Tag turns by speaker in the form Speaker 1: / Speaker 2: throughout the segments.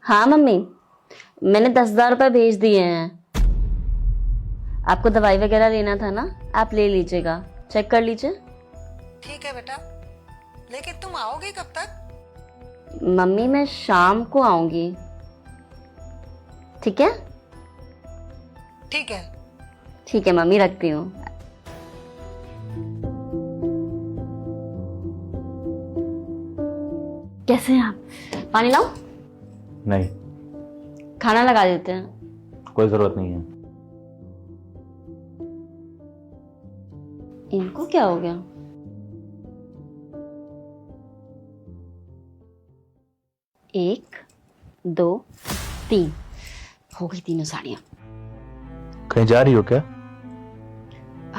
Speaker 1: हाँ मम्मी, मैंने 10,000 रुपये भेज दिए हैं। आपको दवाई वगैरह लेना था ना, आप ले लीजिएगा, चेक कर लीजिए।
Speaker 2: ठीक है बेटा, लेकिन तुम आओगी कब तक?
Speaker 1: मम्मी मैं शाम को आऊंगी, ठीक है?
Speaker 2: ठीक है।
Speaker 1: ठीक है मम्मी, रखती हूँ। कैसे हैं आप? पानी लाऊं?
Speaker 3: नहीं,
Speaker 1: खाना लगा देते हैं।
Speaker 3: कोई जरूरत नहीं है।
Speaker 1: इनको क्या हो गया? एक, दो, तीन, हो गई तीनों साड़ियां।
Speaker 3: कहीं जा रही हो क्या?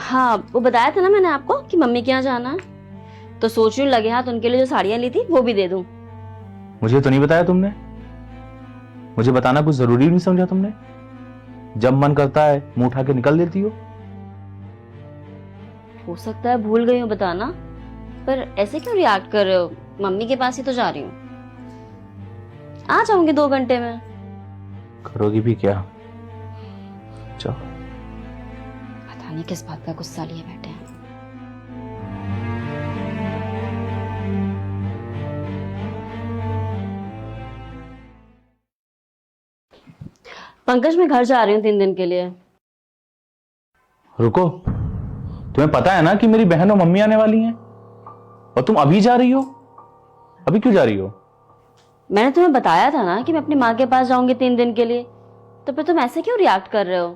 Speaker 1: हाँ, वो बताया था ना मैंने आपको कि मम्मी के यहाँ जाना है, तो सोच रही हूँ लगे हाथ उनके लिए जो साड़ियां ली थी वो भी दे दूं।
Speaker 3: मुझे तो नहीं बताया तुमने। मुझे बताना कुछ जरूरी नहीं समझा तुमने? जब मन करता है मुंह उठा के निकल देती हो
Speaker 1: सकता है भूल गई हूँ बताना, पर ऐसे क्यों रिएक्ट कर रहे हो? मम्मी के पास ही तो जा रही हूँ, आ जाऊंगी 2 घंटे में।
Speaker 3: करोगी भी क्या? चलो।
Speaker 1: पता नहीं किस बात का गुस्सा लिए बैठे हैं। पंकज, मैं घर जा रही हूँ 3 दिन के लिए।
Speaker 3: रुको, तुम्हें पता है ना कि मेरी बहन और मम्मी आने वाली हैं, और तुम अभी जा रही हो? अभी क्यों जा रही हो?
Speaker 1: मैंने तुम्हें बताया था ना कि मैं अपनी माँ के पास जाऊंगी 3 दिन के लिए, तो फिर तुम ऐसे क्यों रिएक्ट कर रहे हो?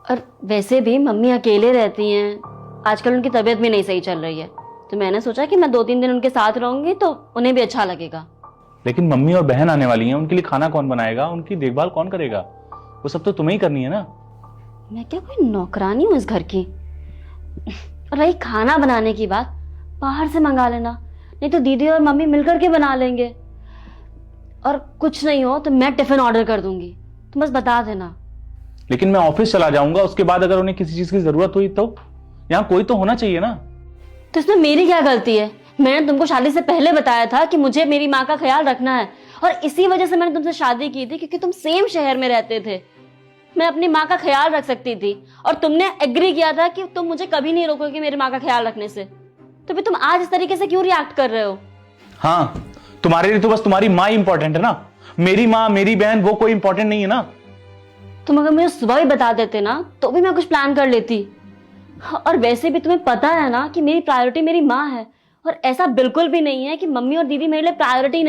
Speaker 1: और वैसे भी मम्मी अकेले रहती हैं, आजकल उनकी तबीयत भी नहीं सही चल रही है, तो मैंने सोचा कि मैं 2-3 दिन उनके साथ रहूंगी तो उन्हें भी अच्छा लगेगा।
Speaker 3: लेकिन मम्मी और बहन आने वाली हैं, उनके लिए खाना कौन बनाएगा, उनकी देखभाल कौन करेगा? वो सब तो तुम्हें ही करनी है ना।
Speaker 1: मैं क्या कोई नौकरानी हूँ इस घर की? रही खाना बनाने की बात, बाहर से मंगा लेना, नहीं तो दीदी और मम्मी मिलकर के बना लेंगे। और कुछ नहीं हो तो मैं टिफिन ऑर्डर कर दूंगी, तुम बस बता देना।
Speaker 3: लेकिन मैं ऑफिस चला जाऊंगा, उसके बाद अगर उन्हें किसी चीज की जरूरत हुई तो यहाँ कोई तो होना चाहिए ना।
Speaker 1: तो इसमें मेरी क्या गलती है? मैंने तुमको शादी से पहले बताया था कि मुझे मेरी माँ का ख्याल रखना है, और इसी वजह से मैंने तुमसे शादी की थी, क्योंकि तुम सेम शहर में रहते थे। मैं अपनी माँ का ख्याल रख सकती थी, और तुमने एग्री किया था कि तुम मुझे कभी नहीं रोकोगे मेरी माँ का ख्याल रखने से। तो फिर तुम आज इस तरीके से क्यों रिएक्ट कर रहे हो?
Speaker 3: हाँ, तुम्हारे लिए तो बस तुम्हारी माँ इंपॉर्टेंट है ना। मेरी माँ, मेरी बहन, वो कोई इंपॉर्टेंट नहीं है ना।
Speaker 1: तुम अगर मुझे सुबह ही बता देते ना तो भी मैं कुछ प्लान कर लेती। और वैसे भी तुम्हें पता है ना कि मेरी प्रायोरिटी मेरी माँ है, और ऐसा बिल्कुल भी नहीं है कि मम्मी और दीदी मेरे लिए प्रायोरिटी नहीं।